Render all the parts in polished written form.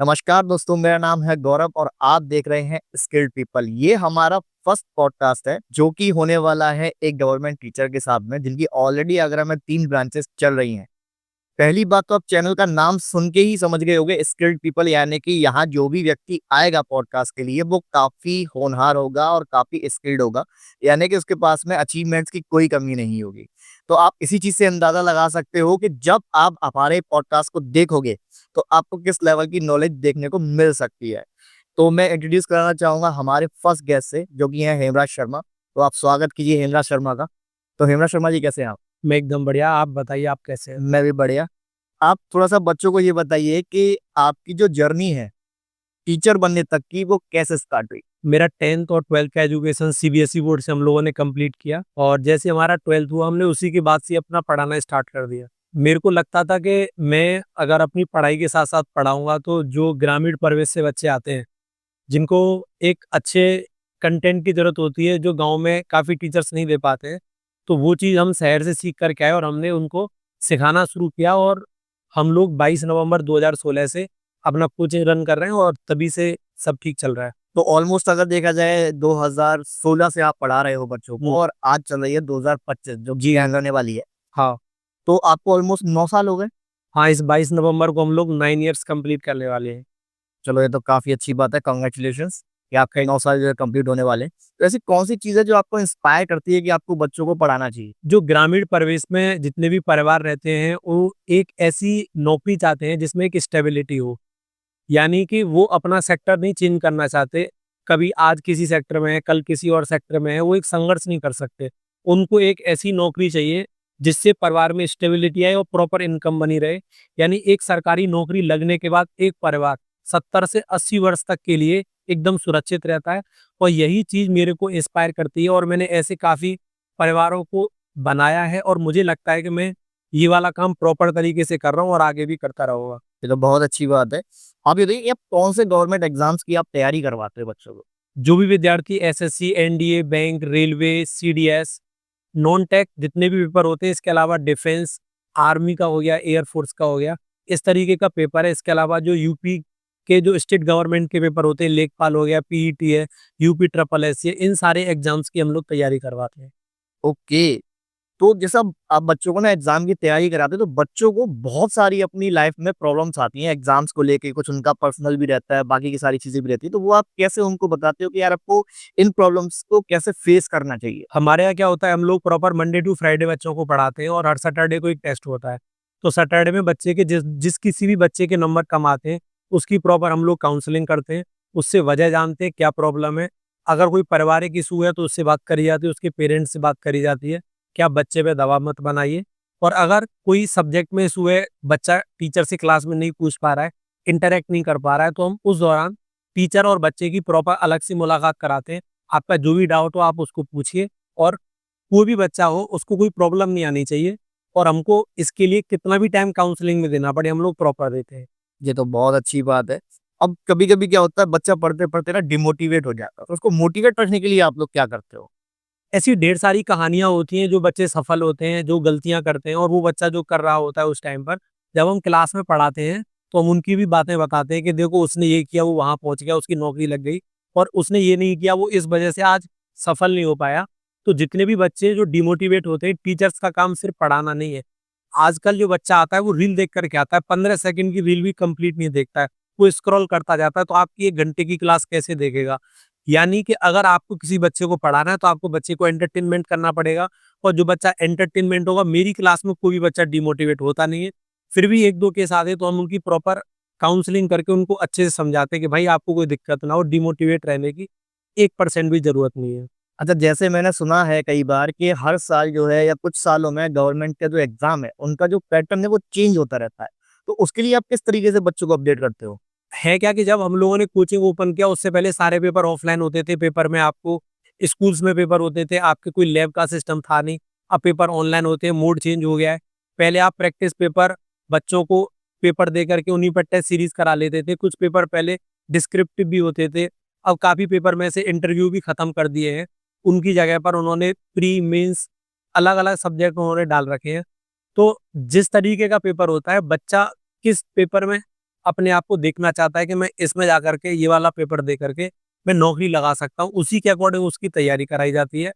नमस्कार दोस्तों, मेरा नाम है गौरव और आप देख रहे हैं स्किल्ड पीपल। ये हमारा फर्स्ट पॉडकास्ट है जो कि होने वाला है एक गवर्नमेंट टीचर के साथ में, जिनकी ऑलरेडी आगरा में 3 ब्रांचेस चल रही हैं। पहली बात तो आप चैनल का नाम सुन के ही समझ गए होंगे, स्किल्ड पीपल, यानी कि यहाँ जो भी व्यक्ति आएगा पॉडकास्ट के लिए वो काफी होनहार होगा और काफी स्किल्ड होगा, यानी कि उसके पास में अचीवमेंट्स की कोई कमी नहीं होगी। तो आप इसी चीज से अंदाजा लगा सकते हो कि जब आप हमारे पॉडकास्ट को देखोगे तो आपको किस लेवल की नॉलेज देखने को मिल सकती है। तो मैं इंट्रोड्यूस कराना चाहूंगा हमारे फर्स्ट गेस्ट से, जो कि हैं हेमराज शर्मा। तो आप स्वागत कीजिए हेमराज शर्मा का। तो हेमराज शर्मा जी, कैसे हैं आप? मैं एकदम बढ़िया। आप बताइए, आप कैसे हैं? मैं भी बढ़िया। आप थोड़ा-सा बच्चों को ये बताइए कि आपकी जो जर्नी है टीचर बनने तक की, वो कैसे स्टार्ट हुई? मेरा 10th और 12th का एजुकेशन सीबीएसई बोर्ड से हम लोगों ने कंप्लीट किया और जैसे हमारा 12th हुआ हमने उसी के बाद से अपना पढ़ाना स्टार्ट कर दिया। मेरे को लगता था कि मैं अगर अपनी पढ़ाई के साथ-साथ पढ़ाऊँगा तो जो ग्रामीण परिवेश से बच्चे आते हैं, जिनको एक अच्छे कंटेंट की ज़रूरत होती है, जो गाँव में काफ़ी टीचर्स नहीं दे पाते हैं, तो वो चीज़ हम शहर से सीख कर के आए और हमने उनको सिखाना शुरू किया और हम लोग 22 नवंबर 2016 से अपना कोचिंग रन कर रहे हैं और तभी से सब ठीक चल रहा है। तो ऑलमोस्ट अगर देखा जाए 2016 से आप पढ़ा रहे हो बच्चों को हुँ। और आज चल रही है 2025 जो कि जी। एंड होने वाली है। हाँ। तो आपको ऑलमोस्ट 9 साल हो गए। हाँ, इस 22 नवंबर को हम लोग 9 इयर्स कंप्लीट करने वाले हैं। चलो, ये तो काफ़ी अच्छी बात है, कांग्रेचुलेशंस कि आपके 9 साल जो है कंप्लीट होने वाले हैं। तो ऐसी कौन-सी चीज़ है जो आपको इंस्पायर करती है कि आपको बच्चों को पढ़ाना चाहिए? जो ग्रामीण परिवेश में जितने भी परिवार रहते हैं, वो एक ऐसी नौकरी चाहते हैं जिसमें एक स्टेबिलिटी हो। यानी कि वो अपना सेक्टर नहीं चेंज करना चाहते। कभी आज किसी सेक्टर में है, कल किसी और सेक्टर में है, वो एक संघर्ष नहीं कर सकते। उनको एक ऐसी नौकरी चाहिए जिससे परिवार में स्टेबिलिटी आए और प्रॉपर इनकम बनी रहे। यानी एक सरकारी नौकरी लगने के बाद एक परिवार 70 से 80 वर्ष तक के लिए एकदम सुरक्षित रहता है और यही चीज़ मेरे को इंस्पायर करती है और मैंने ऐसे काफ़ी परिवारों को बनाया है और मुझे लगता है कि मैं ये वाला काम प्रॉपर तरीके से कर रहा हूँ और आगे भी करता रहूँगा। ये तो बहुत अच्छी बात है। आप ये बताइए कि आप कौन से गवर्नमेंट एग्ज़ाम्स की आप तैयारी करवाते हो बच्चों को? जो भी विद्यार्थी SSC, NDA, bank, railway, CDS, non tech जितने भी पेपर होते हैं, इसके अलावा डिफेंस, आर्मी का हो गया, एयर फोर्स का हो गया, इस तरीके का पेपर है। इसके अलावा जो यूपी के जो स्टेट गवर्नमेंट के पेपर होते हैं, लेखपाल हो गया, पीईटी है, यूपी ट्रिपल एससी है, इन सारे एग्जाम्स की हम लोग तैयारी करवाते हैं। ओके। तो जैसा आप बच्चों को ना एग्जाम की तैयारी कराते हो तो बच्चों को बहुत सारी अपनी लाइफ में प्रॉब्लम्स आती हैं एग्जाम्स को लेके, कुछ उनका पर्सनल भी रहता है, बाकी की सारी चीजें भी रहती है। तो वो आप कैसे उनको बताते हो कि यार आपको इन प्रॉब्लम्स को कैसे फेस करना चाहिए? हमारे यहाँ क्या होता है, हम लोग प्रॉपर मंडे टू फ्राइडे बच्चों को पढ़ाते हैं और हर सैटरडे को एक टेस्ट होता है। तो सैटरडे में बच्चे के जिस जिस किसी भी बच्चे के नंबर कम आते हैं, उसकी प्रॉपर हम लोग काउंसलिंग करते हैं, उससे वजह जानते हैं क्या प्रॉब्लम है। अगर कोई पारिवारिक इशू है तो उससे बात करी जाती है, उसके पेरेंट्स से बात करी जाती है, कि आप बच्चे पे दबाव मत बनाइए। और अगर कोई सब्जेक्ट में इशू है, बच्चा टीचर से क्लास में नहीं पूछ पा रहा है, इंटरैक्ट नहीं कर पा रहा है, तो हम उस दौरान टीचर और बच्चे की प्रॉपर अलग से मुलाकात कराते हैं। आपका जो भी डाउट हो आप उसको पूछिए और कोई भी बच्चा हो उसको कोई प्रॉब्लम नहीं आनी चाहिए और हमको इसके लिए कितना भी टाइम काउंसलिंग में देना पड़े हम लोग प्रॉपर देते हैं। ये तो बहुत अच्छी बात है। अब कभी-कभी क्या होता है, बच्चा पढ़ते-पढ़ते ना डिमोटिवेट हो जाता है, तो उसको मोटिवेट करने के लिए आप लोग क्या करते हो? ऐसी ढेर सारी कहानियाँ होती हैं जो बच्चे सफल होते हैं, जो गलतियाँ करते हैं और वो बच्चा जो कर रहा होता है उस टाइम पर, जब हम क्लास में पढ़ाते हैं, तो हम उनकी भी बातें बताते हैं कि देखो उसने ये किया, वो वहाँ पहुँच गया, उसकी नौकरी लग गई और उसने ये नहीं किया, वो इस वजह से आज सफल नहीं हो पाया। तो जितने भी बच्चे जो डिमोटिवेट होते हैं, टीचर्स का काम सिर्फ पढ़ाना नहीं है। आजकल जो बच्चा आता है वो रील देख कर के आता है, 15 सेकंड की रील भी कंप्लीट नहीं देखता है, वो स्क्रॉल करता जाता है, तो आपकी 1 घंटे की क्लास कैसे देखेगा? यानी कि अगर आपको किसी बच्चे को पढ़ाना है तो आपको बच्चे को एंटरटेनमेंट करना पड़ेगा और जो बच्चा एंटरटेनमेंट होगा, मेरी क्लास में कोई भी बच्चा डिमोटिवेट होता नहीं है। फिर भी 1-2 केस आते हैं तो हम उनकी प्रॉपर काउंसलिंग करके उनको अच्छे से समझाते हैं कि भाई आपको कोई दिक्कत ना हो, डिमोटिवेट रहने की 1% भी ज़रूरत नहीं है। अच्छा, जैसे मैंने सुना है कई बार कि हर साल जो है या कुछ सालों में गवर्नमेंट का जो एग्ज़ाम है, उनका जो पैटर्न है वो चेंज होता रहता है। तो उसके लिए आप किस तरीके से बच्चों को अपडेट करते हो? है क्या कि जब हम लोगों ने कोचिंग ओपन किया उससे पहले सारे पेपर ऑफलाइन होते थे। पेपर में आपको स्कूल्स में पेपर होते थे, आपके कोई लैब का सिस्टम था नहीं। अब पेपर ऑनलाइन होते हैं, मोड चेंज हो गया है। पहले आप प्रैक्टिस पेपर बच्चों को पेपर दे करके उन्हीं पर टेस्ट सीरीज करा लेते थे। कुछ पेपर पहले डिस्क्रिप्टिव भी होते थे। अब काफ़ी पेपर में से इंटरव्यू भी खत्म कर दिए हैं। उनकी जगह पर उन्होंने प्री, मेंस अलग-अलग सब्जेक्ट उन्होंने डाल रखे हैं। तो जिस तरीके का पेपर होता है, बच्चा किस पेपर में अपने आप को देखना चाहता है कि मैं इसमें जा करके ये वाला पेपर दे करके मैं नौकरी लगा सकता हूँ, उसी के अकॉर्डिंग उसकी तैयारी कराई जाती है।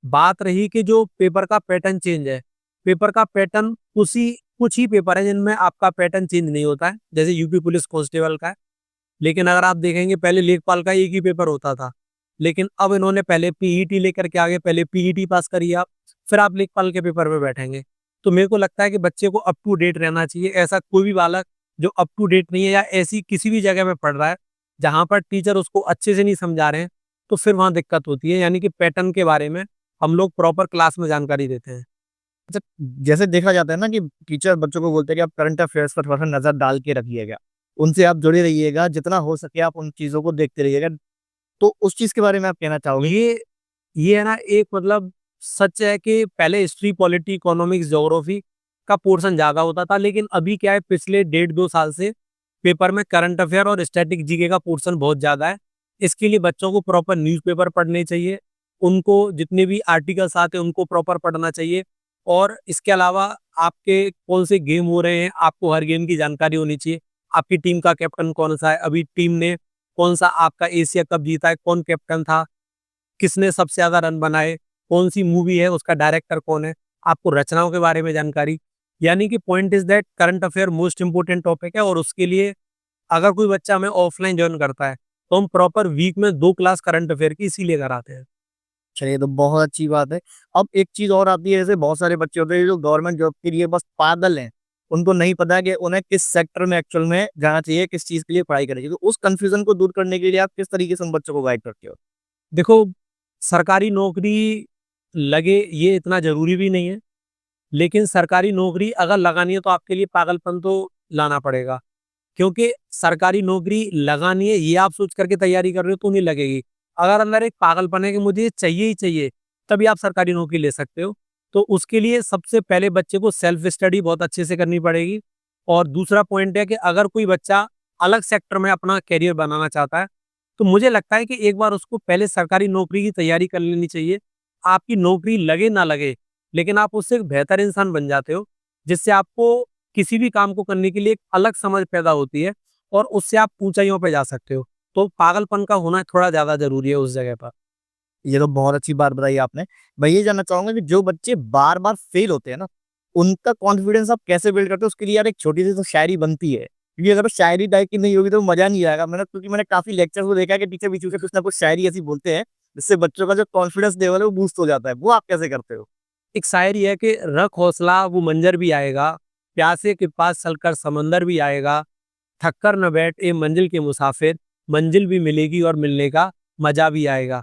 बात रही कि जो पेपर का पैटर्न चेंज है, पेपर का पैटर्न उसी कुछ ही पेपर है जिनमें आपका पैटर्न चेंज नहीं होता है, जैसे यूपी पुलिस कांस्टेबल का है। लेकिन अगर आप देखेंगे पहले लेखपाल का एक ही पेपर होता था, लेकिन अब इन्होंने पहले पीईटी लेकर के आगे, पहले पीईटी पास करिए आप, फिर आप लेखपाल के पेपर में बैठेंगे। तो मेरे को लगता है कि बच्चे को अप टू डेट रहना चाहिए। ऐसा कोई भी बालक जो अप टू डेट नहीं है या ऐसी किसी भी जगह में पढ़ रहा है जहाँ पर टीचर उसको अच्छे से नहीं समझा रहे हैं, तो फिर वहाँ दिक्कत होती है। यानी कि पैटर्न के बारे में हम लोग प्रॉपर क्लास में जानकारी देते हैं। अच्छा, जैसे देखा जाता है ना कि टीचर बच्चों को बोलते हैं कि आप करंट अफेयर्स पर थोड़ा सा नजर डाल के रखिएगा, उनसे आप जुड़े रहिएगा, जितना हो सके आप उन चीजों को देखते रहिएगा। तो उस चीज के बारे में आप कहना चाहोगे? ये है ना, एक मतलब सच है कि पहले हिस्ट्री, पॉलिटी, इकोनॉमिक्स, ज्योग्राफी का पोर्शन ज्यादा होता था, लेकिन अभी क्या है, पिछले 1.5-2 साल से पेपर में करंट अफेयर और स्टैटिक जीके का पोर्शन बहुत ज्यादा है। इसके लिए बच्चों को प्रॉपर न्यूज़पेपर पढ़ने चाहिए, उनको जितने भी आर्टिकल्स आते हैं उनको प्रॉपर पढ़ना चाहिए। और इसके अलावा आपके कौन से गेम हो रहे हैं, आपको हर गेम की जानकारी होनी चाहिए। आपकी टीम का कैप्टन कौन सा है, अभी टीम ने कौन सा आपका एशिया कप जीता है, कौन कैप्टन था, किसने सबसे ज्यादा रन बनाए, कौन सी मूवी है, उसका डायरेक्टर कौन है, आपको रचनाओं के बारे में जानकारी। यानी कि point is that current affair most important topic है। और उसके लिए अगर कोई बच्चा हमें ऑफलाइन ज्वाइन करता है तो हम प्रॉपर वीक में 2 क्लास करंट अफेयर की इसीलिए कराते हैं। चलिए, तो बहुत अच्छी बात है। अब एक चीज और आती है, जैसे बहुत सारे बच्चे होते हैं जो गवर्नमेंट जॉब के लिए बस पागल हैं, उनको नहीं पता कि उन्हें किस सेक्टर में एक्चुअल में जाना चाहिए, किस चीज के लिए पढ़ाई करनी चाहिए। तो उस कंफ्यूजन को दूर करने के लिए आप किस तरीके से उन बच्चों को गाइड करते हो? देखो, सरकारी नौकरी लगे ये इतना जरूरी भी नहीं है, लेकिन सरकारी नौकरी अगर लगानी है तो आपके लिए पागलपन तो लाना पड़ेगा। क्योंकि सरकारी नौकरी लगानी है ये आप सोच करके तैयारी कर रहे हो तो नहीं लगेगी। अगर अंदर एक पागलपन है कि मुझे ये चाहिए ही चाहिए, तभी आप सरकारी नौकरी ले सकते हो। तो उसके लिए सबसे पहले बच्चे को सेल्फ स्टडी बहुत अच्छे से करनी पड़ेगी। और दूसरा पॉइंट है कि अगर कोई बच्चा अलग सेक्टर में अपना करियर बनाना चाहता है, तो मुझे लगता है कि एक बार उसको पहले सरकारी नौकरी की तैयारी कर लेनी चाहिए। आपकी नौकरी लगे ना लगे, लेकिन आप उससे एक बेहतर इंसान बन जाते हो, जिससे आपको किसी भी काम को करने के लिए एक अलग समझ पैदा होती है और उससे आप ऊंचाइयों पे जा सकते हो। तो पागलपन का होना थोड़ा ज्यादा जरूरी है उस जगह पर। ये तो बहुत अच्छी बात बताई आपने। मैं ये जानना चाहूंगा कि जो बच्चे बार बार फेल होते हैं ना, उनका कॉन्फिडेंस आप कैसे बिल्ड करते हो? उसके लिए यार एक छोटी सी तो शायरी बनती है, क्योंकि अगर शायरी टाइप की नहीं होगी तो मजा नहीं आएगा। क्योंकि मैंने काफी लेक्चर को देखा है कि टीचर बीच में कुछ ना कुछ शायरी ऐसी बोलते हैं जिससे बच्चों का जो कॉन्फिडेंस लेवल है वो बूस्ट हो जाता है। वो आप कैसे करते हो? एक शायरी है कि रख हौसला वो मंजर भी आएगा, प्यासे के पास चलकर समंदर भी आएगा, थककर न बैठ ए मंजिल के मुसाफिर, मंजिल भी मिलेगी और मिलने का मजा भी आएगा।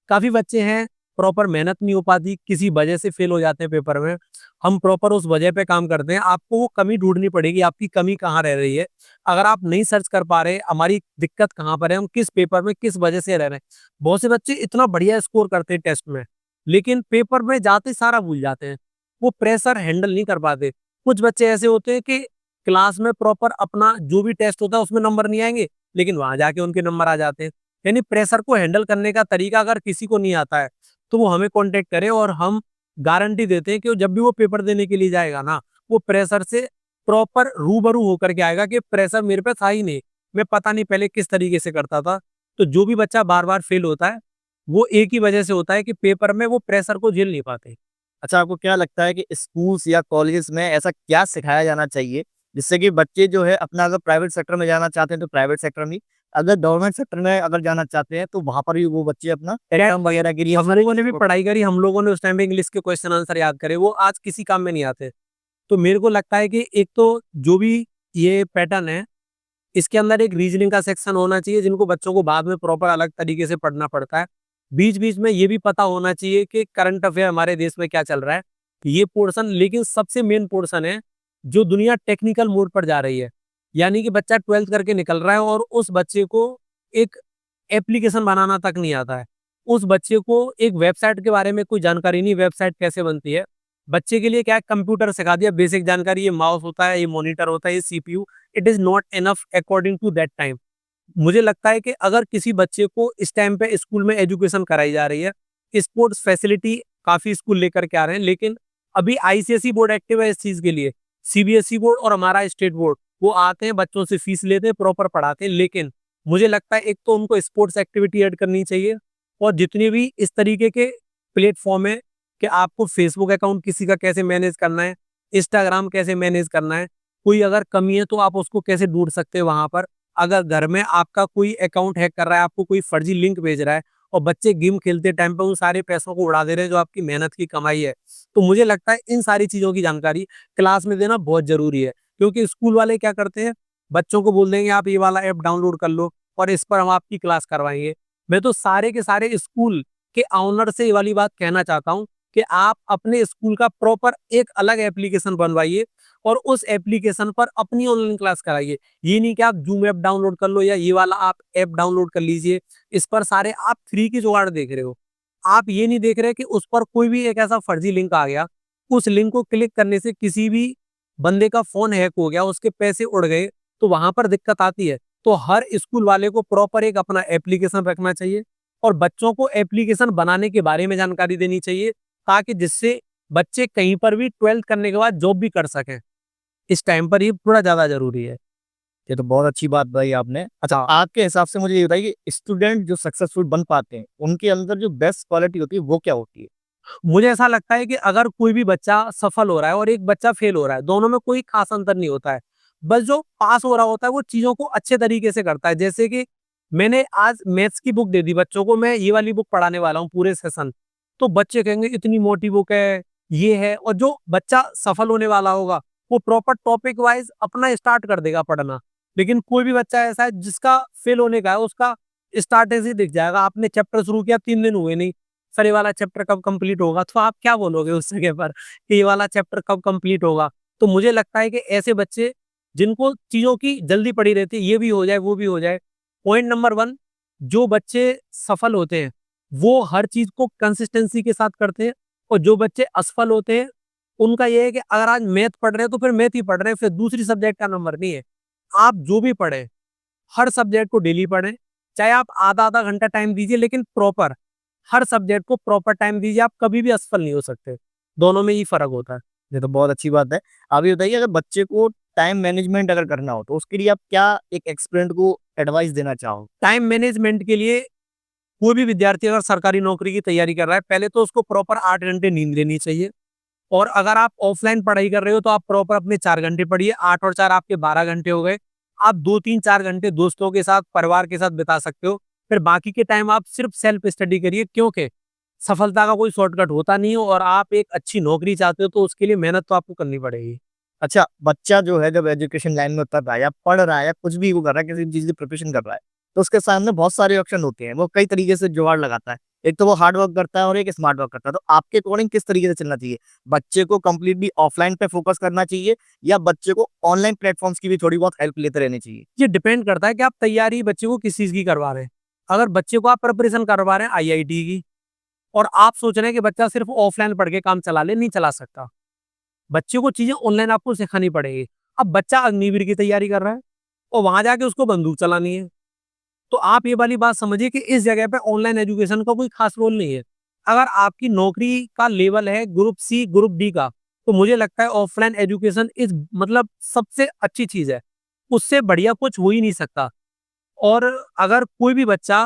काफी बच्चे हैं प्रॉपर मेहनत नहीं हो पाती, किसी वजह से फेल हो जाते हैं पेपर में। हम प्रॉपर उस वजह पे काम करते हैं। आपको वो कमी ढूंढनी पड़ेगी, आपकी कमी कहाँ रह रही है। अगर आप नहीं सर्च कर पा रहे हमारी दिक्कत कहाँ पर है, हम किस पेपर में किस वजह से रह रहे हैं। बहुत से बच्चे इतना बढ़िया स्कोर करते हैं टेस्ट में, लेकिन पेपर में जाते सारा भूल जाते हैं, वो प्रेशर हैंडल नहीं कर पाते। कुछ बच्चे ऐसे होते हैं कि क्लास में प्रॉपर अपना जो भी टेस्ट होता है उसमें नंबर नहीं आएंगे, लेकिन वहां जाके उनके नंबर आ जाते हैं। यानी प्रेशर को हैंडल करने का तरीका अगर किसी को नहीं आता है तो वो हमें कांटेक्ट करे, और हम गारंटी देते हैं कि जब भी वो पेपर देने के लिए जाएगा ना, वो प्रेशर से प्रॉपर रूबरू होकर के आएगा कि प्रेशर मेरे पे था ही नहीं, मैं पता नहीं पहले किस तरीके से करता था। तो जो भी बच्चा बार बार फेल होता है वो एक ही वजह से होता है कि पेपर में वो प्रेशर को झेल नहीं पाते। अच्छा, आपको क्या लगता है कि स्कूल्स या कॉलेजेस में ऐसा क्या सिखाया जाना चाहिए जिससे कि बच्चे जो है अपना, अगर प्राइवेट सेक्टर में जाना चाहते हैं तो प्राइवेट सेक्टर में, अगर गवर्नमेंट सेक्टर में अगर जाना चाहते हैं तो वहां पर भी वो बच्चे अपना एग्जाम वगैरह के लिए हम लोगों ने भी पढ़ाई करी, हम लोगों ने उस टाइम पे इंग्लिश के क्वेश्चन आंसर याद करे, वो आज किसी काम में नहीं आते। तो मेरे को लगता है कि एक तो जो भी ये पैटर्न है, इसके अंदर एक रीजनिंग का सेक्शन होना चाहिए, जिनको बच्चों को बाद में प्रॉपर अलग तरीके से पढ़ना पड़ता है। बीच बीच में ये भी पता होना चाहिए कि करंट अफेयर हमारे देश में क्या चल रहा है, ये पोर्शन। लेकिन सबसे मेन पोर्शन है जो दुनिया टेक्निकल मोड पर जा रही है। यानी कि बच्चा 12th करके निकल रहा है और उस बच्चे को एक एप्लीकेशन बनाना तक नहीं आता है, उस बच्चे को एक वेबसाइट के बारे में कोई जानकारी नहीं, वेबसाइट कैसे बनती है। बच्चे के लिए क्या है, कंप्यूटर सिखा दिया, बेसिक जानकारी, ये माउस होता है, ये मॉनिटर होता है, ये CPU. It is not enough according to that time. मुझे लगता है कि अगर किसी बच्चे को इस टाइम पे स्कूल में एजुकेशन कराई जा रही है, स्पोर्ट्स फैसिलिटी काफी स्कूल लेकर के आ रहे हैं, लेकिन अभी आईसीएसई बोर्ड एक्टिव है इस चीज के लिए, सीबीएसई बोर्ड और हमारा स्टेट बोर्ड, वो आते हैं, बच्चों से फीस लेते हैं, प्रॉपर पढ़ाते हैं, लेकिन मुझे लगता है एक तो उनको स्पोर्ट्स एक्टिविटी ऐड करनी चाहिए, और जितने भी इस तरीके के प्लेटफॉर्म है कि आपको फेसबुक अकाउंट किसी का कैसे मैनेज करना है, इंस्टाग्राम कैसे मैनेज करना है, कोई अगर कमी है तो आप उसको कैसे ढूंढ सकते हैं वहां पर। अगर घर में आपका कोई अकाउंट हैक कर रहा है, आपको कोई फर्जी लिंक भेज रहा है, और बच्चे गेम खेलते टाइम पे उन सारे पैसों को उड़ा दे रहे हैं जो आपकी मेहनत की कमाई है, तो मुझे लगता है इन सारी चीजों की जानकारी क्लास में देना बहुत जरूरी है। क्योंकि स्कूल वाले क्या करते हैं, बच्चों को बोल देंगे आप ये वाला ऐप डाउनलोड कर लो और इस पर हम आपकी क्लास करवाएंगे। मैं तो सारे के सारे स्कूल के ऑनर से ये वाली बात कहना चाहता हूँ कि आप अपने स्कूल का प्रॉपर एक अलग एप्लीकेशन बनवाइए और उस एप्लीकेशन पर अपनी ऑनलाइन क्लास कराइए। ये नहीं कि आप जूम ऐप डाउनलोड कर लो या ये वाला आप ऐप डाउनलोड कर लीजिए, इस पर सारे आप फ्री की जुगाड़ देख रहे हो। आप ये नहीं देख रहे कि उस पर कोई भी एक ऐसा फर्जी लिंक आ गया, उस लिंक को क्लिक करने से किसी भी बंदे का फोन हैक हो गया, उसके पैसे उड़ गए, तो वहां पर दिक्कत आती है। तो हर स्कूल वाले को प्रॉपर एक अपना एप्लीकेशन रखना चाहिए और बच्चों को एप्लीकेशन बनाने के बारे में जानकारी देनी चाहिए, ताकि जिससे बच्चे कहीं पर भी 12th करने के बाद जॉब भी कर सकें। इस टाइम पर ये थोड़ा ज्यादा जरूरी है। ये तो बहुत अच्छी बात बताई आपने। अच्छा, आपके हिसाब से मुझे ये बताइए कि स्टूडेंट जो सक्सेसफुल बन पाते हैं, उनके अंदर जो बेस्ट क्वालिटी होती है वो क्या होती है? मुझे ऐसा लगता है कि अगर कोई भी बच्चा सफल हो रहा है और एक बच्चा फेल हो रहा है, दोनों में कोई खास अंतर नहीं होता है। बस जो पास हो रहा होता है वो चीजों को अच्छे तरीके से करता है। जैसे कि मैंने आज मैथ्स की बुक दे दी बच्चों को, मैं ये वाली बुक पढ़ाने वाला हूँ पूरे सेशन, तो बच्चे कहेंगे इतनी मोटी बुक है, ये है। और जो बच्चा सफल होने वाला होगा वो प्रॉपर टॉपिक वाइज अपना स्टार्ट कर देगा पढ़ना। लेकिन कोई भी बच्चा ऐसा है जिसका फेल होने का है, उसका स्टार्ट ऐसे ही दिख जाएगा। आपने चैप्टर शुरू किया, 3 दिन हुए नहीं, सर ये वाला चैप्टर कब कंप्लीट होगा, तो आप क्या बोलोगे उस जगह पर कि ये वाला चैप्टर कब कंप्लीट होगा। तो मुझे लगता है कि ऐसे बच्चे जिनको चीजों की जल्दी पड़ी रहती है, ये भी हो जाए वो भी हो जाए। पॉइंट नंबर 1, जो बच्चे सफल होते हैं वो हर चीज को कंसिस्टेंसी के साथ करते हैं, और जो बच्चे असफल होते हैं उनका ये है कि अगर आज मैथ पढ़ रहे हैं तो फिर मैथ ही पढ़ रहे हैं, फिर दूसरी सब्जेक्ट का नंबर नहीं है। आप जो भी पढ़े, हर सब्जेक्ट को डेली पढ़ें, चाहे आप आधा आधा घंटा टाइम दीजिए, लेकिन प्रॉपर हर सब्जेक्ट को प्रॉपर टाइम दीजिए। आप कभी भी असफल नहीं हो सकते। दोनों में ये फर्क होता है। ये तो बहुत अच्छी बात है। आप ये बताइए, अगर बच्चे को टाइम मैनेजमेंट अगर करना हो तो उसके लिए आप क्या एक एक्सपेरिएंट को एडवाइस देना चाहो? टाइम मैनेजमेंट के लिए कोई भी विद्यार्थी अगर सरकारी नौकरी की तैयारी कर रहा है, पहले तो उसको प्रॉपर 8 घंटे नींद लेनी चाहिए। और अगर आप ऑफलाइन पढ़ाई कर रहे हो तो आप प्रॉपर अपने 4 घंटे पढ़िए, 8 और 4 आपके 12 घंटे हो गए। आप 2 3 4 घंटे दोस्तों के साथ, परिवार के साथ बिता सकते हो। फिर बाकी के टाइम आप सिर्फ सेल्फ स्टडी करिए, क्योंकि सफलता का कोई शॉर्टकट होता नहीं है, और आप एक अच्छी नौकरी चाहते हो तो उसके लिए मेहनत तो आपको करनी पड़ेगी। अच्छा, बच्चा जो है जब एजुकेशन लाइन में उतर रहा है या पढ़ रहा है या कुछ भी वो कर रहा है, किसी चीज़ की प्रिपरेशन कर रहा है, तो उसके सामने बहुत सारे ऑप्शन होते हैं। वो कई तरीके से जुगाड़ लगाता है। एक तो वो हार्ड वर्क करता है और एक स्मार्ट वर्क करता है। तो आपके अकॉर्डिंग किस तरीके से चलना चाहिए? बच्चे को कंप्लीटली ऑफलाइन पे फोकस करना चाहिए या बच्चे को ऑनलाइन प्लेटफॉर्म्स की भी थोड़ी बहुत हेल्प लेते रहनी चाहिए? ये डिपेंड करता है कि आप तैयारी बच्चे को किस चीज की करवा रहे हैं। अगर बच्चे को आप प्रिपरेशन करवा रहे हैं आईआईटी की, और आप सोच रहे हैं कि बच्चा सिर्फ ऑफलाइन पढ़ के काम चला ले, नहीं चला सकता। बच्चे को चीजें ऑनलाइन आपको सिखानी पड़ेगी। अब बच्चा अग्निवीर की तैयारी कर रहा है और वहां जाके उसको बंदूक चलानी है, तो आप ये वाली बात समझिए कि इस जगह पे ऑनलाइन एजुकेशन का कोई खास रोल नहीं है। अगर आपकी नौकरी का लेवल है ग्रुप सी ग्रुप डी का, तो मुझे लगता है ऑफलाइन एजुकेशन इस मतलब सबसे अच्छी चीज है। उससे बढ़िया कुछ हो ही नहीं सकता। और अगर कोई भी बच्चा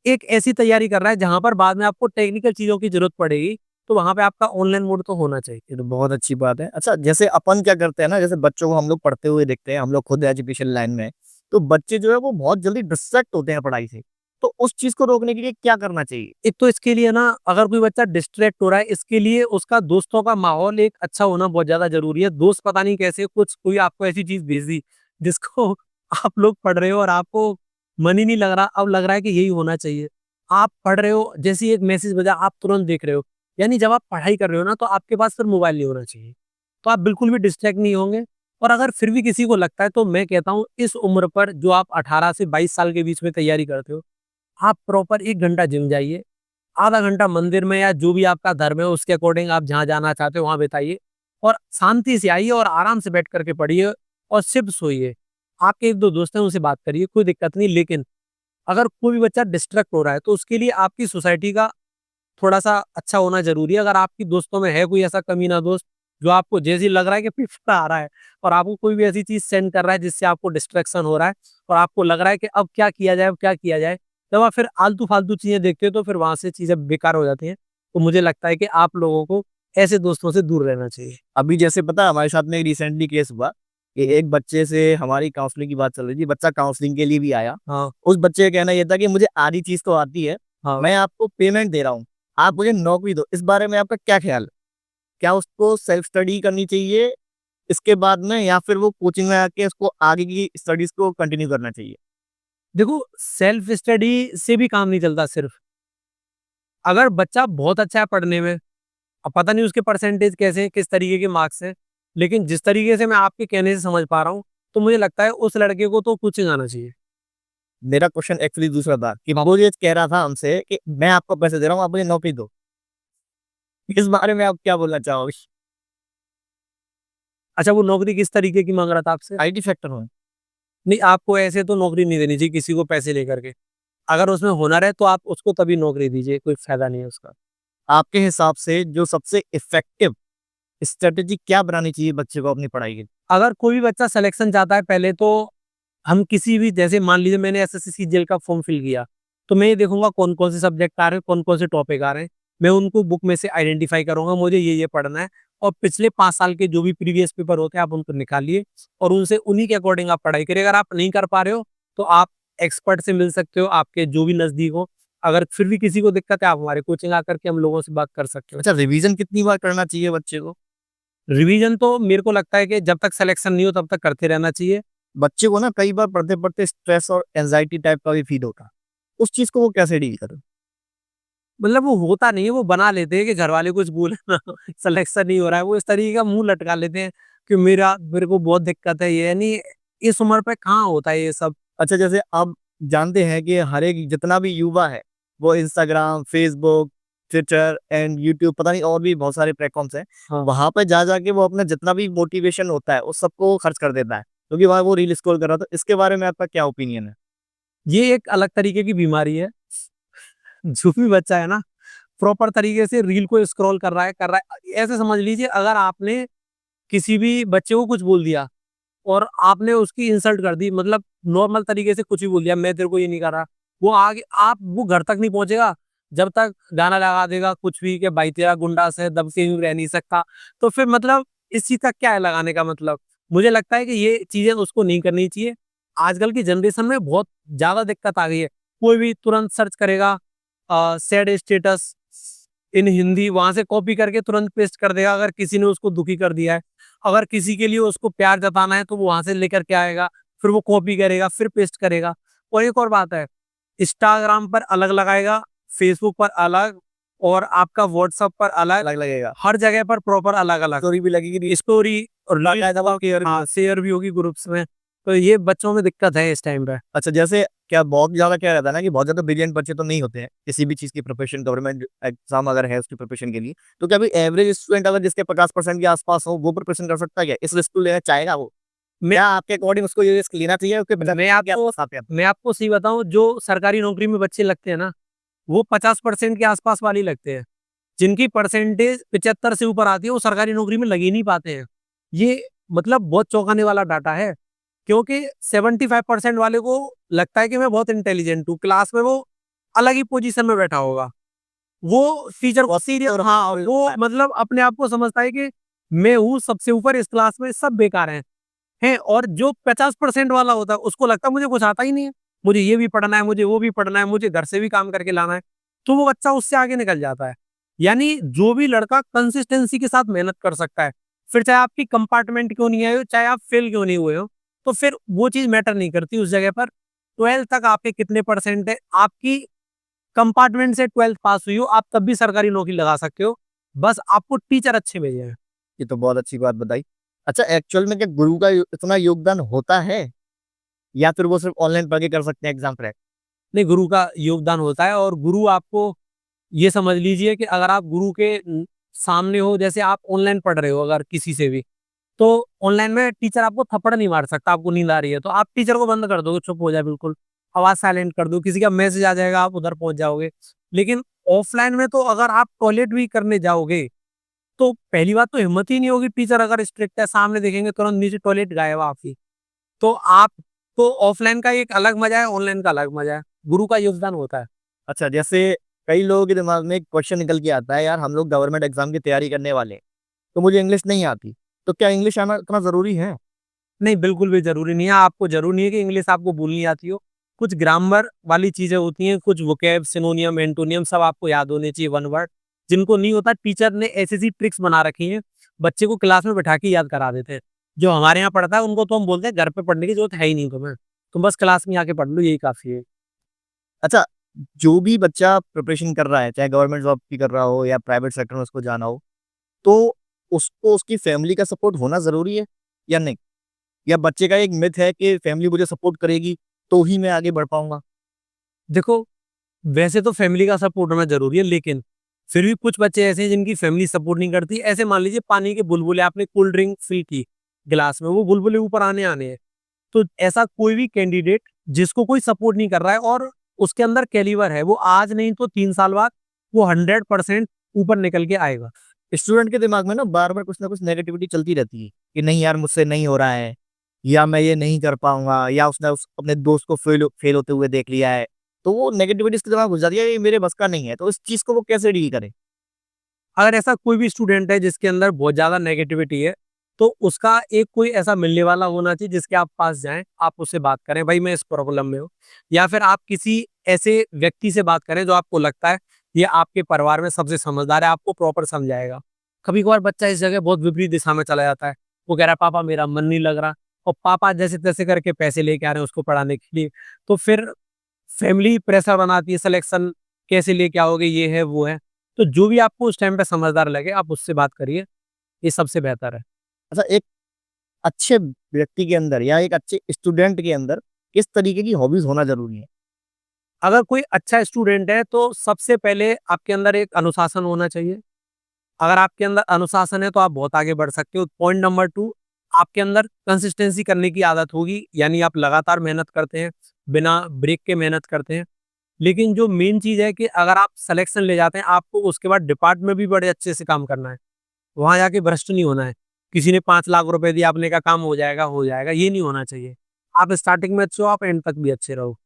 एक ऐसी तैयारी कर रहा है जहां पर बाद में आपको टेक्निकल चीजों की जरूरत पड़ेगी, तो वहां पे आपका ऑनलाइन मोड तो होना चाहिए। ये तो बहुत अच्छी बात है। अच्छा, जैसे अपन क्या करते हैं ना, जैसे बच्चों को हम लोग पढ़ते हुए देखते हैं, हम लोग खुद एजुकेशन लाइन में हैं, तो बच्चे जो है वो बहुत जल्दी डिस्ट्रैक्ट होते हैं पढ़ाई से। तो उस चीज़ को रोकने के लिए क्या करना चाहिए? एक तो इसके लिए ना, अगर कोई बच्चा डिस्ट्रैक्ट हो रहा है, इसके लिए उसका दोस्तों का माहौल एक अच्छा होना बहुत ज्यादा जरूरी है। दोस्त पता नहीं कैसे कुछ कोई आपको ऐसी चीज भेज दी जिसको आप लोग पढ़ रहे हो और आपको मन ही नहीं लग रहा, अब लग रहा है कि यही होना चाहिए। आप पढ़ रहे हो, जैसे ही एक मैसेज बजा आप तुरंत देख रहे हो, यानी जब आप पढ़ाई कर रहे हो ना, तो आपके पास फिर मोबाइल नहीं होना चाहिए। तो आप बिल्कुल भी डिस्ट्रैक्ट नहीं होंगे। और अगर फिर भी किसी को लगता है, तो मैं कहता हूँ इस उम्र पर जो आप 18 से 22 साल के बीच में तैयारी करते हो, आप प्रॉपर 1 घंटा जिम जाइए, आधा घंटा मंदिर में या जो भी आपका धर्म है उसके अकॉर्डिंग आप जहाँ जाना चाहते हो वहाँ बिताइए, और शांति से आइए और आराम से बैठ करके पढ़िए और सिर्फ सोइए। आपके 1 2 दोस्त हैं उनसे बात करिए, कोई दिक्कत नहीं। लेकिन अगर कोई भी बच्चा डिस्ट्रैक्ट हो रहा है, तो उसके लिए आपकी सोसाइटी का थोड़ा सा अच्छा होना जरूरी है। अगर आपकी दोस्तों में है कोई ऐसा कमीना दोस्त जो आपको जैसे ही लग रहा है कि पेपर आ रहा है और आपको कोई भी ऐसी चीज़ सेंड कर रहा है जिससे आपको डिस्ट्रैक्शन हो रहा है और आपको लग रहा है कि अब क्या किया जाए, अब क्या किया जाए? जब आप फिर आलतू-फालतू चीज़ें देखते हो तो फिर वहाँ से चीज़ें बेकार हो जाती हैं। तो मुझे लगता है कि आप लोगों को ऐसे दोस्तों से दूर रहना चाहिए। अभी जैसे पता है हमारे साथ में एक रिसेंटली केस हुआ कि एक बच्चे से हमारी काउंसलिंग की बात चल रही थी, बच्चा काउंसलिंग के लिए भी आया। हाँ, उस बच्चे का कहना ये था कि मुझे आधी चीज़ तो आती है, हाँ। मैं आपको पेमेंट दे रहा हूँ, आप मुझे नौकरी दो। इस बारे में आपका क्या ख़्याल है? क्या उसको सेल्फ स्टडी करनी चाहिए इसके बाद में या फिर वो कोचिंग में आके उसको आगे की स्टडीज़ को कंटिन्यू करना चाहिए? देखो, सेल्फ स्टडी से भी काम नहीं चलता सिर्फ। अगर बच्चा बहुत अच्छा है पढ़ने में, अब पता नहीं उसके परसेंटेज कैसे हैं, किस तरीके के मार्क्स हैं, लेकिन जिस तरीके से मैं आपके कहने से समझ पा रहा हूँ, तो मुझे लगता है उस लड़के को तो कोचिंग आना चाहिए। मेरा क्वेश्चन एक्चुअली दूसरा था कि वो ये कह रहा था हमसे कि मैं आपको पैसे दे रहा हूँ, आप मुझे नौकरी दो। इस बारे में आप क्या बोलना चाहोगे? अच्छा, वो नौकरी किस तरीके की माँग रहा था आपसे? आईटी सेक्टर में। नहीं, आपको ऐसे तो नौकरी नहीं देनी चाहिए किसी को पैसे लेकर के। अगर उसमें हुनर है तो आप उसको तभी नौकरी दीजिए, कोई फ़ायदा नहीं है उसका। आपके हिसाब से जो सबसे इफ़ेक्टिव स्ट्रैटेजी क्या बनानी चाहिए बच्चे को अपनी पढ़ाई के लिए? अगर कोई भी बच्चा सिलेक्शन चाहता है पहले तो हम किसी भी जैसे मान लीजिए मैंने एसएससी सीजीएल का फॉर्म फिल किया, तो मैं ये देखूँगा कौन-कौन से सब्जेक्ट आ रहे हैं, कौन-कौन से टॉपिक आ रहे हैं। मैं उनको बुक में से आइडेंटिफ़ाई करूँगा, मुझे ये-ये पढ़ना है और पिछले 5 साल के जो भी प्रीवियस पेपर होते हैं आप उनको निकालिए और उनसे उन्हीं के अकॉर्डिंग आप पढ़ाई करिए। अगर आप नहीं कर पा रहे हो, तो आप एक्सपर्ट से मिल सकते हो, आपके जो भी नज़दीक हो। अगर फिर भी किसी को दिक्कत है, आप हमारे कोचिंग आकर के हम लोगों से बात कर सकते हो। अच्छा, रिवीजन कितनी बार करना चाहिए बच्चे को? रिवीजन तो मेरे को लगता है कि जब तक सिलेक्शन नहीं हो तब तक करते रहना चाहिए। बच्चे को ना कई बार पढ़ते-पढ़ते स्ट्रेस और एंग्ज़ायटी टाइप का भी फ़ील होता है। उस चीज़ को वो कैसे डील करें? मतलब वो होता नहीं है, वो बना लेते हैं कि घरवाले कुछ बोले ना सिलेक्शन नहीं हो रहा है, वो इस तरीके का मुँह लटका लेते हैं कि मेरे को बहुत दिक्कत है ये, यानी इस उम्र पे कहाँ होता है ये सब। अच्छा, जैसे आप जानते हैं कि हर एक जितना भी युवा है, वो Instagram, Facebook, Twitter and YouTube पता नहीं और भी बहुत सारे प्लेटफ़ॉर्म्स हैं। हाँ। वहाँ पे जा के वो अपना जितना भी मोटिवेशन होता है, उस सबको खर्च कर देता है, क्योंकि वहाँ वो रील स्क्रॉल कर रहा था। इसके बारे में आपका क्या ओपिनियन है? ये एक अलग तरीके की बीमारी है। जो भी बच्चा है ना, प्रॉपर तरीके से रील को स्क्रॉल कर रहा है। ऐसे समझ लीजिए अगर आपने किसी भी बच्चे को कुछ बोल दिया और आपने उसकी इंसल्ट कर दी, मतलब नॉर्मल तरीके से कुछ भी बोल दिया, मैं तेरे को ये नहीं कर रहा, वो आगे आप वो घर तक नहीं पहुंचेगा जब तक गाना लगा देगा कुछ भी कि भाई तेरा गुंडा से दब के यूं रह नहीं सकता। तो फिर मतलब इस चीज का क्या है लगाने का मतलब? मुझे लगता है कि ये चीजें उसको नहीं करनी चाहिए। आजकल की जनरेशन में बहुत ज्यादा दिक्कत आ गई है। कोई भी तुरंत सर्च करेगा सैड स्टेटस इन हिंदी, वहां से कॉपी करके तुरंत पेस्ट कर देगा अगर किसी ने उसको दुखी कर दिया है। अगर किसी के लिए उसको प्यार जताना है तो वो वहां से लेकर के आएगा, फिर वो कॉपी करेगा, फिर पेस्ट करेगा। और एक और बात है, इंस्टाग्राम पर अलग लगाएगा, फेसबुक पर अलग और आपका व्हाट्सएप पर अलग, अलग लगेगा। हर जगह पर प्रॉपर अलग अलग स्टोरी भी लगेगी, स्टोरी और बाकायदा वो केयर भी। हाँ, शेयर भी होगी ग्रुप्स में। तो ये बच्चों में दिक्कत है इस टाइम पे। अच्छा, जैसे क्या बहुत ज़्यादा क्या रहता है ना कि बहुत ज़्यादा ब्रिलियंट बच्चे तो नहीं होते हैं, किसी भी चीज़ की प्रिपरेशन गवर्नमेंट एग्ज़ाम अगर है उसकी प्रिपरेशन के लिए, तो क्या कोई एवरेज स्टूडेंट अगर जिसके 50% के आस-पास हो, वो प्रिपरेशन कर सकता है क्या? इस रिस्क को लेना चाहेगा वो? मैं क्या आपके अकॉर्डिंग उसको ये रिस्क लेना चाहिए? उसके मैं आपको क्या? मैं आपको सही बताऊं, जो सरकारी नौकरी में बच्चे लगते हैं ना, वो 50% के आसपास वाले ही लगते हैं। जिनकी परसेंटेज 75 से ऊपर आती है वो सरकारी नौकरी में लग ही नहीं पाते हैं। ये मतलब बहुत चौंकाने वाला डाटा है, क्योंकि 75% वाले को लगता है कि मैं बहुत इंटेलिजेंट हूँ, क्लास में वो अलग ही पोजीशन में बैठा होगा। वो टीचर को सीरियस, हाँ, वो मतलब अपने आप को समझता है कि मैं हूँ सबसे ऊपर इस क्लास में, सब बेकार हैं। और जो 50% वाला होता है उसको लगता है मुझे कुछ आता ही नहीं है, मुझे ये भी पढ़ना है, मुझे वो भी पढ़ना है, मुझे घर से भी काम करके लाना है। तो वो बच्चा उससे आगे निकल जाता है। यानी जो भी लड़का कंसिस्टेंसी के साथ मेहनत कर सकता है, फिर चाहे आपकी कंपार्टमेंट क्यों नहीं आई हो, चाहे आप फेल क्यों नहीं हुए हो, तो फिर वो चीज मैटर नहीं करती उस जगह पर। 12th तक आपके कितने परसेंट है, आपकी कंपार्टमेंट से 12th पास हुई हो, आप तब भी सरकारी नौकरी लगा सकते हो। बस आपको टीचर अच्छे मिल जाए। ये तो बहुत अच्छी बात बताई। अच्छा, एक्चुअल में क्या गुरु का इतना योगदान होता है या फिर वो सिर्फ़ ऑनलाइन पढ़ के कर सकते हैं एग्ज़ाम क्रैक? नहीं, गुरु का योगदान होता है और गुरु आपको ये समझ लीजिए कि अगर आप गुरु के सामने हो, जैसे आप ऑनलाइन पढ़ रहे हो अगर किसी से भी, तो ऑनलाइन में टीचर आपको थप्पड़ नहीं मार सकता, आपको नींद आ रही है तो आप टीचर को बंद कर दोगे, चुप हो जाए बिल्कुल, आवाज साइलेंट कर दो, किसी का मैसेज आ जाएगा आप उधर पहुंच जाओगे। लेकिन ऑफलाइन में तो अगर आप टॉयलेट भी करने जाओगे तो पहली बात तो हिम्मत ही नहीं होगी, टीचर अगर स्ट्रिक्ट है, सामने देखेंगे तुरंत नीचे टॉयलेट गायब आपकी। तो आप तो ऑफलाइन का एक अलग मजा है, ऑनलाइन का अलग मजा है, गुरु का योगदान होता है। अच्छा, जैसे कई लोगों के दिमाग में एक क्वेश्चन निकल के आता है, यार हम लोग गवर्नमेंट एग्जाम की तैयारी करने वाले हैं, तो मुझे इंग्लिश नहीं आती, तो क्या इंग्लिश आना इतना ज़रूरी है? नहीं, बिल्कुल भी ज़रूरी नहीं है। आपको ज़रूरी नहीं है कि इंग्लिश आपको बोलनी आती हो। कुछ ग्रामर वाली चीज़ें होती हैं, कुछ वोकैब, सिनोनियम, एंटोनियम सब आपको याद होने चाहिए, वन वर्ड। जिनको नहीं होता, टीचर ने ऐसी-ऐसी ट्रिक्स बना रखी हैं, बच्चे को क्लास में बैठा के याद करा देते हैं। जो हमारे यहाँ पढ़ता है उनको तो हम बोलते हैं घर पे पढ़ने की ज़रूरत है ही नहीं तुम्हें। तुम बस क्लास में आके पढ़ लो, यही काफ़ी है। अच्छा, जो भी बच्चा प्रिपरेशन कर रहा है, चाहे गवर्नमेंट जॉब की कर रहा हो या प्राइवेट सेक्टर में उसको जाना हो, तो उसको उसकी फैमिली का सपोर्ट होना ज़रूरी है या नहीं? या बच्चे का एक मिथ है कि फैमिली मुझे सपोर्ट करेगी, तो ही मैं आगे बढ़ पाऊँगा? देखो, वैसे तो फैमिली का सपोर्ट होना ज़रूरी है, लेकिन फिर भी कुछ बच्चे ऐसे हैं जिनकी फैमिली सपोर्ट नहीं करती। ऐसे मान लीजिए पानी के बुलबुले, आपने कोल्ड ड्रिंक फ़िल की ग्लास में, वो बुलबुले ऊपर आने-आने हैं। तो ऐसा कोई भी कैंडिडेट जिसको कोई सपोर्ट नहीं कर रहा है और उसके अंदर कैलिबर है, वो आज नहीं तो 3 साल बाद वो 100% ऊपर निकल के आएगा। स्टूडेंट के दिमाग में ना बार-बार कुछ ना कुछ नेगेटिविटी चलती रहती है कि नहीं यार मुझसे नहीं हो रहा है, या मैं ये नहीं कर पाऊँगा, या उसने उस अपने दोस्त को फेल होते हुए देख लिया है। तो वो नेगेटिविटी उसके दिमाग में घुस जाती है, ये मेरे बस का नहीं है। तो इस चीज़ को वो कैसे डील करे? अगर ऐसा कोई भी स्टूडेंट है जिसके अंदर बहुत ज़्यादा नेगेटिविटी है, तो उसका एक कोई ऐसा मिलने वाला होना चाहिए जिसके आप पास जाएँ, आप उससे बात करें, भाई मैं इस प्रॉब्लम में हूँ। या फिर आप किसी ऐसे व्यक्ति से बात करें जो आपको लगता है ये आपके परिवार में सबसे समझदार है, आपको प्रॉपर समझाएगा। कभी-कभार बच्चा इस जगह बहुत विपरीत दिशा में चला जाता है। वो कह रहा है पापा मेरा मन नहीं लग रहा, और पापा जैसे-तैसे करके पैसे लेके आ रहे हैं उसको पढ़ाने के लिए। तो फिर फैमिली प्रेशर बनाती है, सिलेक्शन कैसे लेके आओगे, ये है, वो है। तो जो भी आपको उस टाइम पे समझदार लगे आप उससे बात करिए, ये सबसे बेहतर है। अच्छा, एक अच्छे व्यक्ति के अंदर या एक अच्छे स्टूडेंट के अंदर किस तरीके की हॉबीज़ होना ज़रूरी है? अगर कोई अच्छा स्टूडेंट है तो सबसे पहले आपके अंदर एक अनुशासन होना चाहिए। अगर आपके अंदर अनुशासन है तो आप बहुत आगे बढ़ सकते हो। पॉइंट नंबर 2, आपके अंदर कंसिस्टेंसी करने की आदत होगी, यानी आप लगातार मेहनत करते हैं, बिना ब्रेक के मेहनत करते हैं। लेकिन जो मेन चीज़ है कि अगर आप सिलेक्शन ले जाते हैं, आपको उसके बाद डिपार्ट में भी बड़े अच्छे से काम करना है। वहाँ जाके भ्रष्ट नहीं होना है। किसी ने 5 लाख रुपए दिए, आपने कहा काम हो जाएगा, ये नहीं होना चाहिए। आप स्टार्टिंग में अच्छे हो, आप एंड तक भी अच्छे रहो।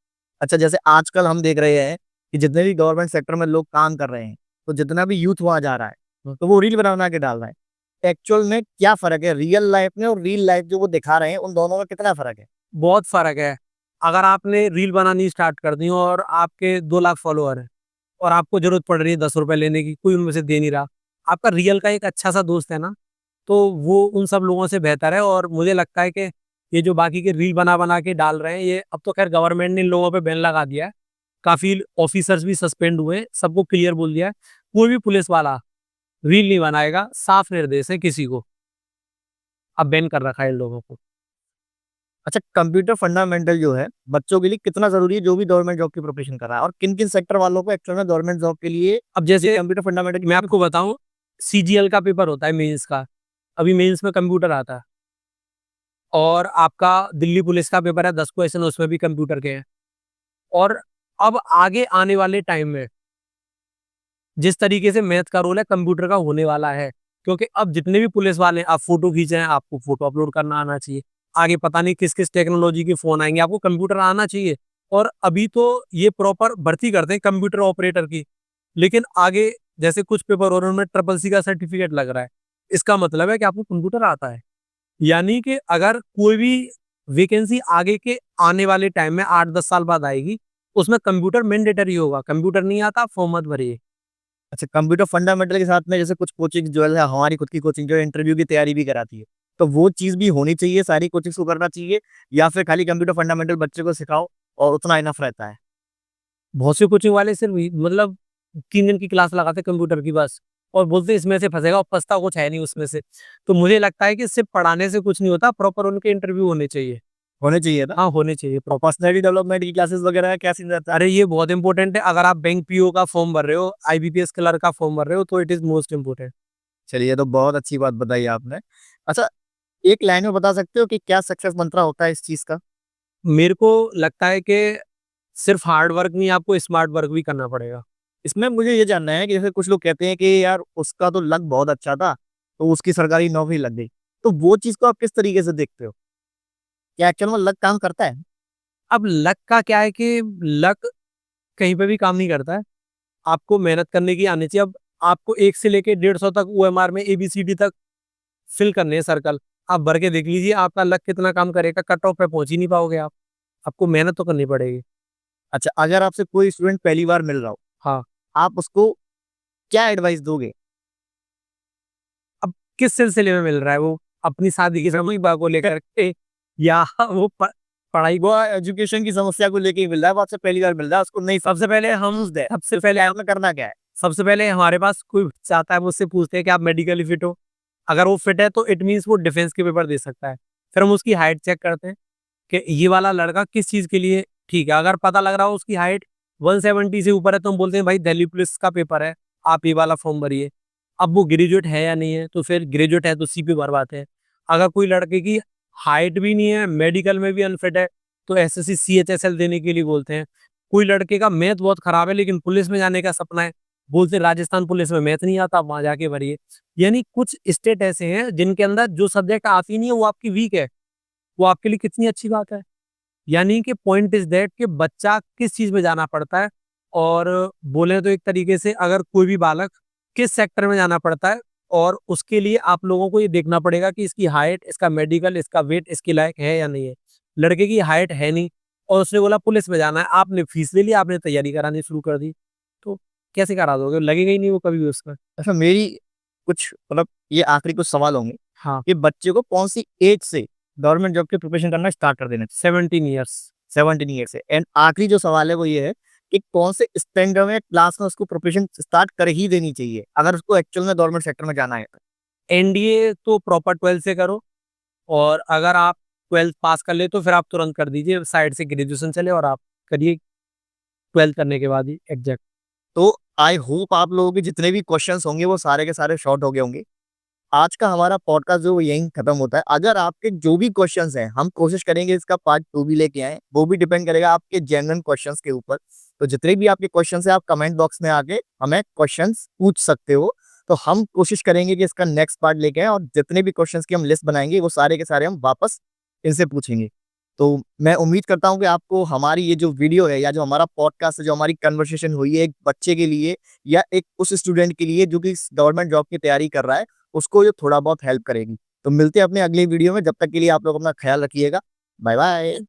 अच्छा, जैसे आजकल हम देख रहे हैं कि जितने भी गवर्नमेंट सेक्टर में लोग काम कर रहे हैं, तो जितना भी यूथ वहाँ जा रहा है, तो वो रील बना-बना के डाल रहा है। एक्चुअल में क्या फ़र्क है रियल लाइफ़ में और रील लाइफ़ जो वो दिखा रहे हैं, उन दोनों में कितना फ़र्क है? बहुत फ़र्क है। अगर आपने रील बनानी स्टार्ट कर दी और आपके 2 लाख फॉलोवर हैं और आपको ज़रूरत पड़ रही है ₹10 लेने की, कोई उनमें से दे नहीं रहा। आपका रियल का एक अच्छा-सा दोस्त है ना, तो वो उन सब लोगों से बेहतर है। और मुझे लगता है कि ये जो बाकी के रील बना-बना के डाल रहे हैं, ये अब तो ख़ैर गवर्नमेंट ने इन लोगों पे बैन लगा दिया है। काफ़ी ऑफ़िसर्स भी सस्पेंड हुए हैं, सबको क्लियर बोल दिया है, कोई भी पुलिस वाला रील नहीं बनाएगा, साफ़ निर्देश है किसी को। अब बैन कर रखा है इन लोगों को। अच्छा, कंप्यूटर फंडामेंटल जो है, बच्चों के लिए कितना ज़रूरी है जो भी गवर्नमेंट जॉब की प्रिपरेशन कर रहा है? और किन-किन सेक्टर वालों को एक्चुअल में गवर्नमेंट जॉब के लिए अब ये जैसे कंप्यूटर फंडामेंटल मैं आपको बताऊँ, सीजीएल का पेपर होता है मेंस का, अभी मेंस में कंप्यूटर आता है। और आपका दिल्ली पुलिस का पेपर है, 10 क्वेश्चन उसमें भी कंप्यूटर के हैं। और अब आगे आने वाले टाइम में जिस तरीके से मैथ का रोल है, कंप्यूटर का होने वाला है। क्योंकि अब जितने भी पुलिस वाले हैं, आप फ़ोटो खींच रहे हैं, आपको फ़ोटो अपलोड करना आना चाहिए। आगे पता नहीं किस-किस टेक्नोलॉजी के फ़ोन आएँगे, आपको कंप्यूटर आना चाहिए। और अभी तो ये प्रॉपर भर्ती करते हैं कंप्यूटर ऑपरेटर की। लेकिन आगे जैसे कुछ पेपर और उनमें ट्रिपल सी का सर्टिफ़िकेट लग रहा है। इसका मतलब है कि आपको कंप्यूटर आता है। यानी कि अगर कोई भी वैकेंसी आगे के आने वाले टाइम में 8-10 साल बाद आएगी, उसमें कंप्यूटर मैंडेटरी होगा। कंप्यूटर नहीं आता, फॉर्म मत भरिए। अच्छा, कंप्यूटर फंडामेंटल के साथ में जैसे कुछ कोचिंग जो है हमारी खुद की कोचिंग जो है इंटरव्यू की तैयारी भी कराती है। तो वो चीज़ भी होनी चाहिए, सारी कोचिंग्स को करना चाहिए, या फिर खाली कंप्यूटर फंडामेंटल बच्चे को सिखाओ और उतना इनफ रहता है? बहुत से कोचिंग वाले सिर्फ मतलब 3 दिन की क्लास लगाते हैं कंप्यूटर की बस, और बोलते हैं इसमें से फँसेगा, और फँसता कुछ है नहीं उसमें से। तो मुझे लगता है कि सिर्फ पढ़ाने से कुछ नहीं होता, प्रॉपर उनके इंटरव्यू होने चाहिए। होने चाहिए ना? हाँ, होने चाहिए और प्रॉपर। पर्सनैलिटी डेवलपमेंट की क्लासेस वगैरह क्या सीन रहता है? अरे ये बहुत इंपॉर्टेंट है, अगर आप बैंक पीओ का फॉर्म भर रहे हो, आईबीपीएस क्लर्क का फॉर्म भर रहे हो, तो इट इज़ मोस्ट इम्पोर्टेंट। चलिए, ये तो बहुत अच्छी बात बताई आपने। अच्छा, एक लाइन में बता सकते हो कि क्या सक्सेस मंत्रा होता है इस चीज़ का? मेरे को लगता है कि सिर्फ हार्ड वर्क नहीं, आपको स्मार्ट वर्क भी करना पड़ेगा। इसमें मुझे ये जानना है कि जैसे कुछ लोग कहते हैं कि यार उसका तो लक बहुत अच्छा था, तो उसकी सरकारी नौकरी लग गई। तो वो चीज़ को आप किस तरीके से देखते हो? क्या एक्चुअल में लक काम करता है? अब लक का क्या है कि लक कहीं पे भी काम नहीं करता है। आपको मेहनत करने की आनी चाहिए। अब आपको 1 से लेके 150 तक ओएमआर में एबीसीडी तक फिल करने हैं सर्कल। आप भर के देख लीजिए आपका लक कितना काम करेगा, कट ऑफ पे पहुँच ही नहीं पाओगे आप। आपको मेहनत तो करनी पड़ेगी। अच्छा, अगर आपसे कोई स्टूडेंट पहली बार मिल रहा हो, हाँ, आप उसको क्या एडवाइस दोगे? अब किस सिलसिले में मिल रहा है वो? अपनी शादी की समझ को लेकर के या वो पढ़ाई वो एजुकेशन की समस्या को लेके ही मिल रहा है, वो आपसे पहली बार मिल रहा है, उसको नहीं सबसे पहले हम समझ है, सबसे तो फिर पहले आपने करना क्या है? सबसे पहले हमारे पास कोई बच्चा आता है, मुझसे पूछते हैं कि आप मेडिकली फिट हो? अगर वो फिट है तो इट मीन्स वो डिफेंस के पेपर दे सकता है। फिर हम उसकी हाइट चेक करते हैं कि ये वाला लड़का किस चीज़ के लिए ठीक है। अगर पता लग रहा हो उसकी हाइट 170 से ऊपर है तो हम बोलते हैं भाई दिल्ली पुलिस का पेपर है, आप ये वाला फॉर्म भरिए। अब वो ग्रेजुएट है या नहीं है, तो फिर ग्रेजुएट है तो सीपी भरवाते हैं। अगर कोई लड़के की हाइट भी नहीं है, मेडिकल में भी अनफिट है, तो एसएससी सीएचएसएल देने के लिए बोलते हैं। कोई लड़के का मैथ बहुत खराब है लेकिन पुलिस में जाने का सपना है, बोलते हैं राजस्थान पुलिस में मैथ नहीं आता, आप वहाँ जाके भरिए। यानी कुछ स्टेट ऐसे हैं जिनके अंदर जो सब्जेक्ट आती नहीं है वो आपकी वीक है, वो आपके लिए कितनी अच्छी बात है। यानी कि पॉइंट इज दैट कि बच्चा किस चीज में जाना पड़ता है, और बोले तो एक तरीके से अगर कोई भी बालक किस सेक्टर में जाना पड़ता है, और उसके लिए आप लोगों को ये देखना पड़ेगा कि इसकी हाइट, इसका मेडिकल, इसका वेट इसके लायक है या नहीं है। लड़के की हाइट है नहीं और उसने बोला पुलिस में जाना है, आपने फीस ले ली, आपने तैयारी करानी शुरू कर दी, तो कैसे करा दोगे? लगेगा ही नहीं वो कभी भी उसका। अच्छा, मेरी कुछ मतलब ये आखिरी कुछ सवाल होंगे हाँ, कि बच्चे को कौन सी एज से गवर्नमेंट जॉब की प्रिपरेशन करना स्टार्ट कर देना चाहिए? 17 ईयर्स। 17 ईयर से। एंड आखिरी जो सवाल है वो ये है कि कौन से स्टैंडर्ड में क्लास में उसको प्रिपरेशन स्टार्ट कर ही देनी चाहिए अगर उसको एक्चुअल में गवर्नमेंट सेक्टर में जाना है तो? एनडीए तो प्रॉपर 12th से करो, और अगर आप 12th पास कर ले तो फिर आप तुरंत कर दीजिए, साइड से ग्रेजुएशन चले और आप करिए 12th करने के बाद ही एग्जैक्ट। तो आई होप आप लोगों के जितने भी क्वेश्चंस होंगे वो सारे के सारे शॉर्ट हो गए होंगे। आज का हमारा पॉडकास्ट जो यहीं खत्म होता है। अगर आपके जो भी क्वेश्चंस हैं हम कोशिश करेंगे इसका पार्ट 2 भी लेके आएं, वो भी डिपेंड करेगा आपके जेन्युइन क्वेश्चंस के ऊपर। तो जितने भी आपके क्वेश्चंस हैं आप कमेंट बॉक्स में आके हमें क्वेश्चंस पूछ सकते हो, तो हम कोशिश करेंगे कि इसका नेक्स्ट पार्ट लेके आएं और जितने भी क्वेश्चंस की हम लिस्ट बनाएंगे वो सारे के सारे हम वापस इनसे पूछेंगे। तो मैं उम्मीद करता हूँ कि आपको हमारी ये जो वीडियो है या जो हमारा पॉडकास्ट है, जो हमारी कन्वर्सेशन हुई है एक बच्चे के लिए या एक उस स्टूडेंट के लिए जो कि गवर्नमेंट जॉब की तैयारी कर रहा है, उसको ये थोड़ा बहुत हेल्प करेगी। तो मिलते हैं अपने अगली वीडियो में, जब तक के लिए आप लोग अपना ख्याल रखिएगा। Bye bye.